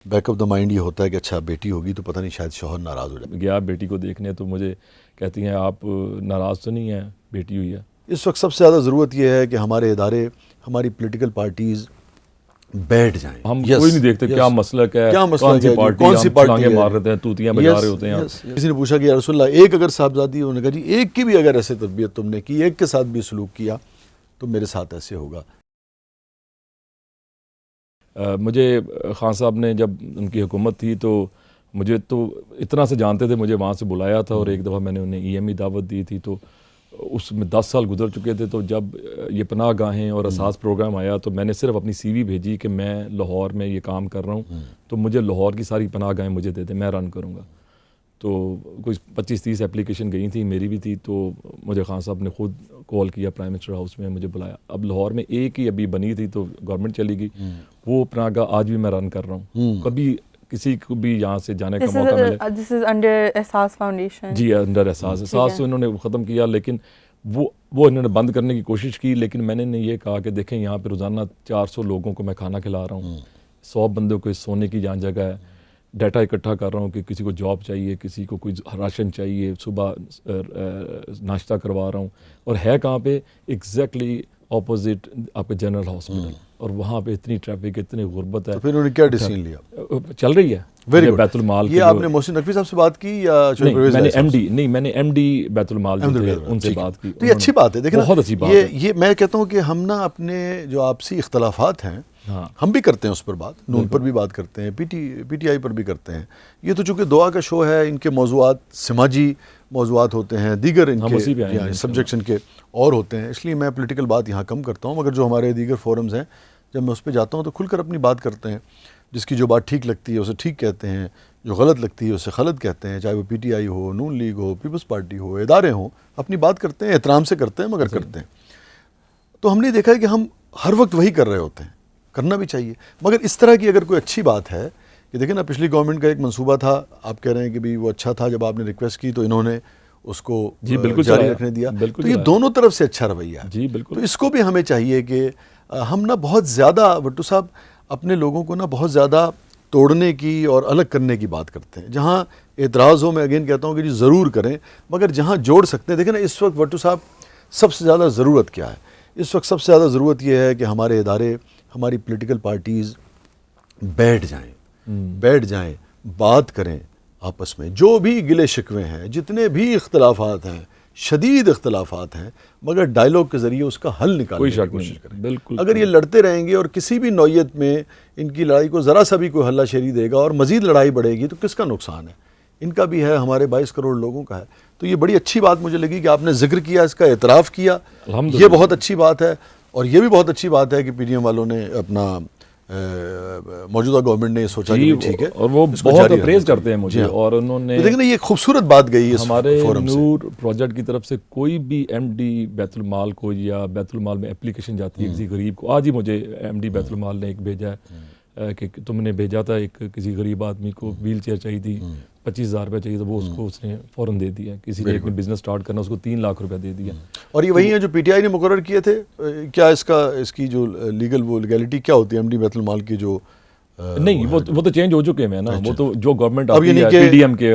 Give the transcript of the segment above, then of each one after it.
Back of the mind یہ ہوتا ہے کہ اچھا بیٹی ہوگی تو پتہ نہیں شاید شوہر ناراض ہو جائے. گیا بیٹی کو دیکھنے تو مجھے کہتی ہیں آپ ناراض تو نہیں ہیں بیٹی ہوئی ہے. اس وقت سب سے زیادہ ضرورت یہ ہے کہ ہمارے ادارے، ہماری پولیٹیکل پارٹیز بیٹھ جائیں. ہم کوئی نہیں دیکھتے کیا مسلک ہے، کون سی پارٹی مار رہے ہیں، توتیاں بجا رہے ہوتے ہیں. کسی نے پوچھا کہ یا رسول اللہ ایک اگر صاحبزادی، انہوں نے کہا جی ایک کی بھی اگر ایسے تربیت تم نے کی، ایک کے ساتھ بھی سلوک کیا تو میرے ساتھ ایسے ہوگا. مجھے خان صاحب نے جب ان کی حکومت تھی تو مجھے تو اتنا سے جانتے تھے، مجھے وہاں سے بلایا تھا اور ایک دفعہ میں نے انہیں ای ایم ای دعوت دی تھی تو اس میں 10 سال گزر چکے تھے. تو جب یہ پناہ گاہیں اور اساس پروگرام آیا تو میں نے صرف اپنی سی وی بھیجی کہ میں لاہور میں یہ کام کر رہا ہوں تو مجھے لاہور کی ساری پناہ گاہیں مجھے دے دیں، میں رن کروں گا. تو کوئی 25-30 اپلیکیشن گئی تھیں، میری بھی تھی. تو مجھے خان صاحب نے خود کال کیا، پرائم منسٹر ہاؤس میں مجھے بلایا. اب لاہور میں ایک ہی ابھی بنی تھی تو گورنمنٹ چلی گئی، وہ پناہ گاہ آج بھی میں رن کر رہا ہوں. کبھی کسی کو بھی یہاں سے جانے کا موقع ملے. This is under احساس فاؤنڈیشن. جی انڈر احساس تو انہوں نے ختم کیا، لیکن وہ انہوں نے بند کرنے کی کوشش کی. لیکن میں نے یہ کہا کہ دیکھیں یہاں پہ روزانہ 400 لوگوں کو میں کھانا کھلا رہا ہوں، 100 بندوں کو سونے کی جہاں جگہ ہے، ڈیٹا اکٹھا کر رہا ہوں کہ کسی کو جاب چاہیے، کسی کو کوئی راشن چاہیے، صبح ناشتہ کروا رہا ہوں. اور ہے کہاں پہ؟ ایگزیکٹلی اپوزٹ آپ کے جنرل ہاسپٹل. اور وہاں پہ اتنی ٹریفک، اتنی غربت ہے. تو پھر انہوں نے کیا ڈیسیژن لیا؟ چل رہی ہے بیت المال. یہ آپ نے محسن نقوی صاحب سے بات کی یا میں نے ایم ڈی بیت المال ان سے بات کی. تو یہ اچھی بات ہے. دیکھیں بہت اچھی بات ہے. یہ میں کہتا ہوں کہ ہم نا اپنے جو آپسی اختلافات ہیں ہم بھی کرتے ہیں، اس پر بات نون پر بھی بات کرتے ہیں، پی ٹی آئی پر بھی کرتے ہیں. یہ تو چونکہ دعا کا شو ہے، ان کے موضوعات سماجی موضوعات ہوتے ہیں، دیگر ان کے سبجیکٹس ان کے اور ہوتے ہیں، اس لیے میں پولیٹیکل بات یہاں کم کرتا ہوں. مگر جو ہمارے دیگر فورمز ہیں جب میں اس پہ جاتا ہوں تو کھل کر اپنی بات کرتے ہیں. جس کی جو بات ٹھیک لگتی ہے اسے ٹھیک کہتے ہیں، جو غلط لگتی ہے اسے غلط کہتے ہیں، چاہے وہ پی ٹی آئی ہو، نون لیگ ہو، پیپلز پارٹی ہو، ادارے ہوں، اپنی بات کرتے ہیں، احترام سے کرتے ہیں مگر کرتے ہیں. تو ہم نے دیکھا ہے کہ ہم ہر وقت وہی کر رہے ہوتے ہیں، کرنا بھی چاہیے. مگر اس طرح کی اگر کوئی اچھی بات ہے کہ دیکھیں نا، پچھلی گورنمنٹ کا ایک منصوبہ تھا، آپ کہہ رہے ہیں کہ بھی وہ اچھا تھا، جب آپ نے ریکویسٹ کی تو انہوں نے اس کو جاری رکھنے دیا. تو یہ دونوں طرف سے اچھا رویہ ہے. جی بالکل. تو اس کو بھی ہمیں چاہیے کہ ہم نا بہت زیادہ بٹو صاحب اپنے لوگوں کو نا بہت زیادہ توڑنے کی اور الگ کرنے کی بات کرتے ہیں. جہاں اعتراض ہو، میں اگین کہتا ہوں کہ جی ضرور کریں، مگر جہاں جوڑ سکتے ہیں. دیکھیں نا اس وقت بٹو صاحب سب سے زیادہ ضرورت کیا ہے؟ اس وقت سب سے زیادہ ضرورت یہ ہے کہ ہمارے ادارے، ہماری پولیٹیکل پارٹیز بیٹھ جائیں، بات کریں آپس میں. جو بھی گلے شکوے ہیں، جتنے بھی اختلافات ہیں، شدید اختلافات ہیں، مگر ڈائلاگ کے ذریعے اس کا حل نکالنے کی کوشش کریں. بالکل. اگر یہ لڑتے رہیں گے اور کسی بھی نوعیت میں ان کی لڑائی کو ذرا سا بھی کوئی ہلہ شیری دے گا اور مزید لڑائی بڑھے گی تو کس کا نقصان ہے؟ ان کا بھی ہے، ہمارے 22 کروڑ لوگوں کا ہے. تو یہ بڑی اچھی بات مجھے لگی کہ آپ نے ذکر کیا، اس کا اعتراف کیا، یہ بہت اچھی بات ہے. اور یہ بھی بہت اچھی بات ہے کہ پی ڈی ایم والوں نے اپنا موجودہ گورنمنٹ نے سوچا کہ ٹھیک ہے، اور وہ بہت اپریز کرتے ہیں مجھے. اور انہوں نے دیکھیں یہ خوبصورت بات گئی ہمارے نور پروجیکٹ کی طرف سے. کوئی بھی ایم ڈی بیت المال کو یا بیت المال میں اپلیکیشن جاتی ہے کسی غریب کو، آج ہی مجھے ایم ڈی بیت المال نے ایک بھیجا ہے کہ تم نے بھیجا تھا ایک کسی غریب آدمی کو ویل چیئر چاہیے تھی، 25,000 روپے چاہیے تھا، وہ اس کو اس نے فوراً دے دیا. کسی نے ایک بزنس سٹارٹ کرنا، اس کو 3 لاکھ روپے دے دیا. اور یہ وہی ہیں جو پی ٹی آئی نے مقرر کیے تھے. کیا اس کی جو لیگل وہ لیگلٹی کیا ہوتی ہے ایم ڈی بیت المال کی؟ جو نہیں وہ تو چینج ہو چکے ہیں نا، وہ تو جو گورنمنٹ اب یعنی پی ڈی ایم کے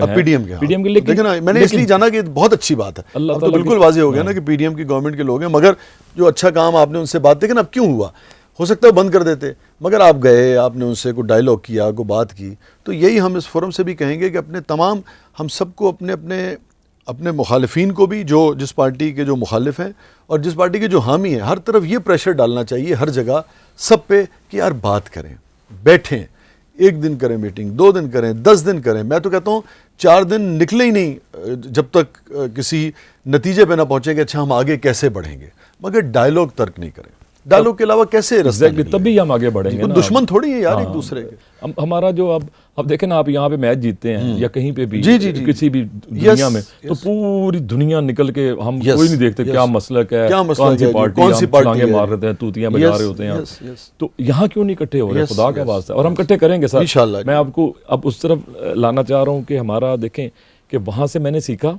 لیکن میں نے اس لیے جانا کہ بہت اچھی بات ہے. اب تو بالکل واضح ہو گیا نا کہ پی ڈی ایم کی گورنمنٹ کے لوگ ہیں. مگر جو اچھا کام آپ نے ان سے بات دیکھیں نا، اب کیوں ہوا؟ ہو سکتا ہے بند کر دیتے، مگر آپ گئے، آپ نے ان سے کوئی ڈائلاگ کیا، کوئی بات کی. تو یہی ہم اس فورم سے بھی کہیں گے کہ اپنے تمام ہم سب کو اپنے مخالفین کو بھی، جو جس پارٹی کے جو مخالف ہیں اور جس پارٹی کے جو حامی ہیں، ہر طرف یہ پریشر ڈالنا چاہیے ہر جگہ سب پہ کہ یار بات کریں، بیٹھیں. 1 دن کریں میٹنگ، 2 دن کریں، 10 دن کریں. میں تو کہتا ہوں 4 دن نکلے ہی نہیں جب تک کسی نتیجے پہ نہ پہنچے کہ اچھا ہم آگے کیسے بڑھیں گے. مگر ڈائلاگ ترک نہیں کریں. ڈائلاگ کے علاوہ کیسے رستہ نکلے؟ تبھی ہم آگے بڑھیں گے. دشمن تھوڑی ہیں یار ایک دوسرے کے. ہمارا جو اب دیکھیں نا، آپ یہاں پہ میچ جیتتے ہیں یا کہیں پہ بھی کسی بھی دنیا میں، تو پوری دنیا نکل کے ہم کوئی نہیں دیکھتے کیا مسلک ہے، کون سی پارٹی مار رہے ہیں، توتیاں بجا رہے ہوتے ہیں. تو یہاں کیوں نہیں اکٹھے ہو رہے؟ خدا کا واسطہ. اور ہم اکٹھے کریں گے سر انشاءاللہ. میں آپ کو اب اس طرف لانا چاہ رہا ہوں کہ ہمارا دیکھیں کہ وہاں سے میں نے سیکھا.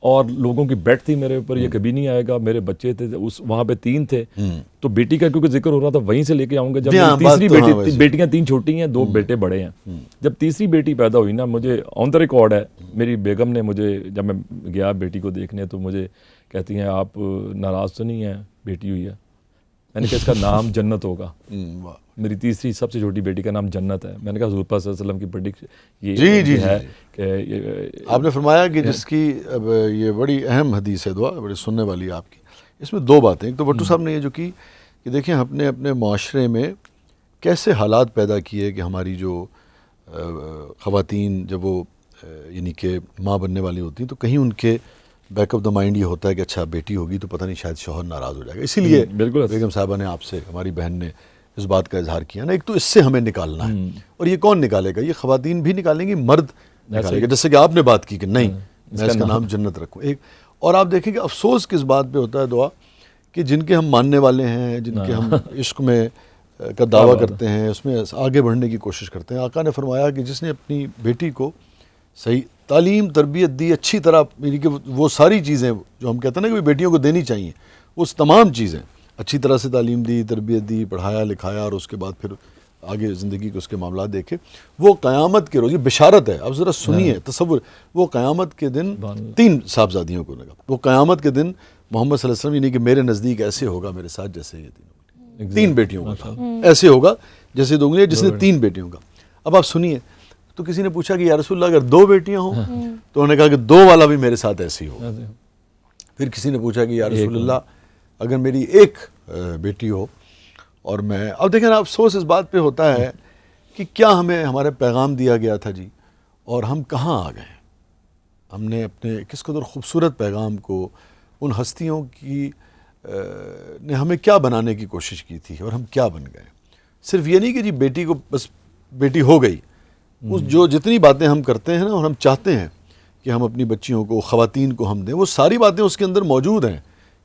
اور لوگوں کی بیٹ تھی میرے اوپر, یہ کبھی نہیں آئے گا. میرے بچے تھے اس وہاں پہ 3 تھے, تو بیٹی کا کیونکہ ذکر ہو رہا تھا وہیں سے لے کے آؤں گا. جب تیسری بیٹی, بیٹیاں 3 چھوٹی ہیں, 2 بیٹے بڑے ہیں. جب تیسری بیٹی پیدا ہوئی نا, مجھے آن دا ریکارڈ ہے, میری بیگم نے مجھے, جب میں گیا بیٹی کو دیکھنے, تو مجھے کہتی ہیں آپ ناراض تو نہیں ہیں, بیٹی ہوئی ہے. میں نے کہا اس کا نام جنت ہوگا. میری تیسری سب سے چھوٹی بیٹی کا نام جنت ہے. میں نے کہا حضور پاک صلی اللہ علیہ وسلم کی پریڈکشن یہ ہے کہ آپ نے فرمایا کہ جس کی یہ بڑی اہم حدیث ہے, دعا بڑی سننے والی ہے آپ کی. اس میں 2 باتیں, ایک تو بھٹو صاحب نے یہ جو کی کہ دیکھیں اپنے اپنے معاشرے میں کیسے حالات پیدا کیے کہ ہماری جو خواتین جب وہ یعنی کہ ماں بننے والی ہوتی ہیں تو کہیں ان کے بیک آف دا مائنڈ یہ ہوتا ہے کہ اچھا بیٹی ہوگی تو پتہ نہیں شاید شوہر ناراض ہو جائے گا. اسی لیے بیگم صاحبہ نے آپ سے, ہماری بہن نے اس بات کا اظہار کیا نا, ایک تو اس سے ہمیں نکالنا ہے. اور یہ کون نکالے گا؟ یہ خواتین بھی نکالیں گی, مرد نکالے گا. جیسے کہ آپ نے بات کی کہ نہیں میں اس کا نام جنت رکھوں. ایک اور آپ دیکھیں کہ افسوس کس بات پہ ہوتا ہے دعا, کہ جن کے ہم ماننے والے ہیں, جن کے ہم عشق میں کا دعویٰ کرتے ہیں, اس میں آگے بڑھنے کی کوشش کرتے ہیں. آقا نے فرمایا کہ جس نے اپنی بیٹی کو صحیح تعلیم تربیت دی اچھی طرح, یعنی کہ وہ ساری چیزیں جو ہم کہتے ہیں نا کہ بیٹیوں کو دینی چاہیے, وہ تمام چیزیں اچھی طرح سے تعلیم دی, تربیت دی, پڑھایا لکھایا, اور اس کے بعد پھر آگے زندگی کے اس کے معاملات دیکھے, وہ قیامت کے روز, یہ بشارت ہے, اب ذرا سنیے, تصور, وہ قیامت کے دن 3 صاحبزادیوں کو لگا, وہ قیامت کے دن محمد صلی اللہ علیہ وسلم یعنی کہ میرے نزدیک ایسے ہوگا میرے ساتھ جیسے یہ 3 بیٹیوں کا, ایسے ہوگا جیسے دونوں, جس نے 3 بیٹیوں کا. اب آپ سنیے, تو کسی نے پوچھا کہ یا رسول اللہ اگر 2 بیٹیاں ہوں, تو انہوں نے کہا کہ 2 والا بھی میرے ساتھ ایسے ہی ہوگا. پھر کسی نے پوچھا کہ یا رسول اللہ اگر میری 1 بیٹی ہو اور میں, اب دیکھیں نا افسوس اس بات پہ ہوتا ہے کہ کیا ہمیں ہمارے پیغام دیا گیا تھا جی, اور ہم کہاں آ گئے. ہم نے اپنے کس قدر خوبصورت پیغام کو ان ہستیوں کی نے ہمیں کیا بنانے کی کوشش کی تھی, اور ہم کیا بن گئے. صرف یہ نہیں کہ جی بیٹی کو بس بیٹی ہو گئی, اس جو جتنی باتیں ہم کرتے ہیں نا, اور ہم چاہتے ہیں کہ ہم اپنی بچیوں کو, خواتین کو ہم دیں, وہ ساری باتیں اس کے اندر موجود ہیں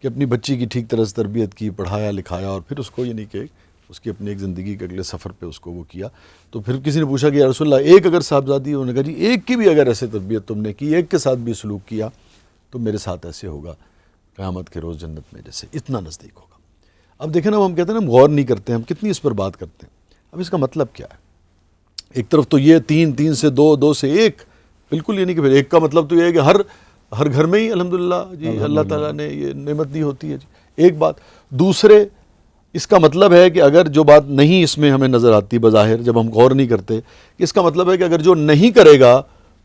کہ اپنی بچی کی ٹھیک طرح سے تربیت کی, پڑھایا لکھایا, اور پھر اس کو یعنی کہ اس کی اپنی ایک زندگی کے اگلے سفر پہ اس کو وہ کیا. تو پھر کسی نے پوچھا کہ یا رسول اللہ 1 اگر صاحبزادی, انہوں نے کہا جی 1 کی بھی اگر ایسے تربیت تم نے کی, 1 کے ساتھ بھی سلوک کیا, تو میرے ساتھ ایسے ہوگا قیامت کے روز جنت میں جیسے, اتنا نزدیک ہوگا. اب دیکھیں نا, ہم کہتے ہیں نا ہم غور نہیں کرتے, ہم کتنی اس پر بات کرتے ہیں. اب اس کا مطلب کیا ہے؟ ایک طرف تو یہ 3 سے 2, 2 سے 1, بالکل یہ نہیں کہ پھر 1 کا مطلب تو یہ ہے کہ ہر گھر میں ہی الحمدللہ جی اللہ تعالیٰ نے یہ نعمت دی ہوتی ہے جی, ایک بات. دوسرے اس کا مطلب ہے کہ اگر جو بات نہیں اس میں ہمیں نظر آتی بظاہر, جب ہم غور نہیں کرتے, اس کا مطلب ہے کہ اگر جو نہیں کرے گا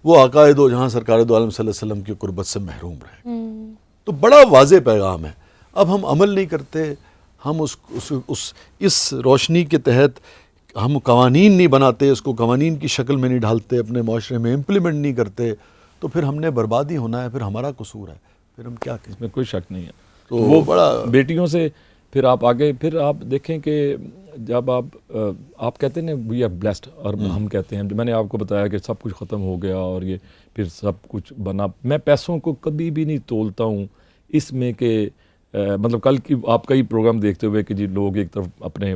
وہ آقائے دو جہاں سرکار دو عالم صلی اللہ علیہ وسلم کی قربت سے محروم رہے گا. تو بڑا واضح پیغام ہے. اب ہم عمل نہیں کرتے, ہم اس روشنی کے تحت ہم قوانین نہیں بناتے, اس کو قوانین کی شکل میں نہیں ڈھالتے, اپنے معاشرے میں امپلیمنٹ نہیں کرتے, تو پھر ہم نے بربادی ہونا ہے, پھر ہمارا قصور ہے, پھر ہم کیا کریں. اس میں کوئی شک نہیں ہے. تو وہ بڑا بیٹیوں سے پھر آپ آگے, پھر آپ دیکھیں کہ جب آپ کہتے ہیں وی آر بلیسڈ, اور ہم کہتے ہیں, میں نے آپ کو بتایا کہ سب کچھ ختم ہو گیا اور یہ پھر سب کچھ بنا. میں پیسوں کو کبھی بھی نہیں تولتا ہوں اس میں کہ مطلب کل کی آپ کا ہی پروگرام دیکھتے ہوئے کہ جی لوگ ایک طرف اپنے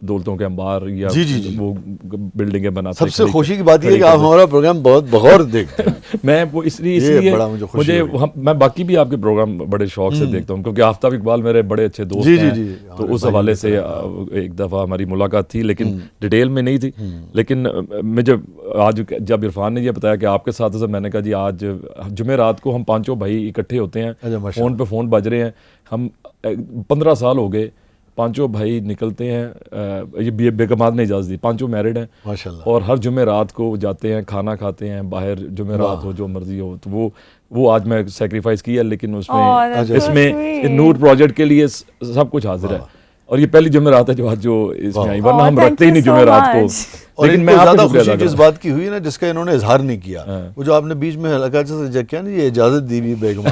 دولتوں کے انبار یا وہ بلڈنگیں بناتے ہیں. سب سے خوشی کی بات یہ ہے کہ آپ ہمارا پروگرام بہت بغور دیکھتے ہیں. میں وہ اس لیے مجھے میں باقی بھی آپ کے پروگرام بڑے شوق سے دیکھتا ہوں, کیونکہ آفتاب اقبال میرے بڑے اچھے دوست ہیں, تو اس حوالے سے ایک دفعہ ہماری ملاقات تھی, لیکن ڈیٹیل میں نہیں تھی. لیکن مجھے آج جب عرفان نے یہ بتایا کہ آپ کے ساتھ, میں نے کہا جی آج جمعرات کو ہم 5 بھائی اکٹھے ہوتے ہیں, فون پہ فون بج رہے ہیں, ہم 15 سال ہو گئے, 5 بھائی نکلتے ہیں, یہ بیگمات نے اجازت دی, 5 میرڈ ہیں, اور ہر جمعرات کو جاتے ہیں, کھانا کھاتے ہیں باہر, جمعرات ہو جو مرضی ہو. تو وہ آج میں سیکریفائس کیا, لیکن اس میں نور پروجیکٹ کے لیے سب کچھ حاضر ہے. اور یہ پہلی جمعرات ہے جو اس میں آئی, ورنہ ہم رکھتے ہی نہیں جمعرات کو. اور لیکن میں زیادہ خوشی جس بات کی ہوئی نا, جس کا انہوں نے اظہار نہیں کیا, وہ جو آپ نے بیچ میں حلقہ سے کیا نا, یہ اجازت دی ہوئی بیگم,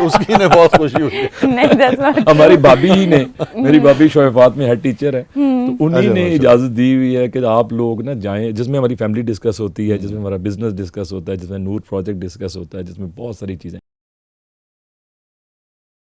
اس کی نے بہت خوشی ہوئی. ہماری بھابھی ہی نے, میری بھابھی شویفات میں ہیڈ ٹیچر ہے, تو انہی نے اجازت دی ہوئی ہے کہ آپ لوگ نا جائیں, جس میں ہماری فیملی ڈسکس ہوتی ہے, جس میں ہمارا بزنس ڈسکس ہوتا ہے, جس میں نور پروجیکٹ ڈسکس ہوتا ہے, جس میں بہت ساری چیزیں.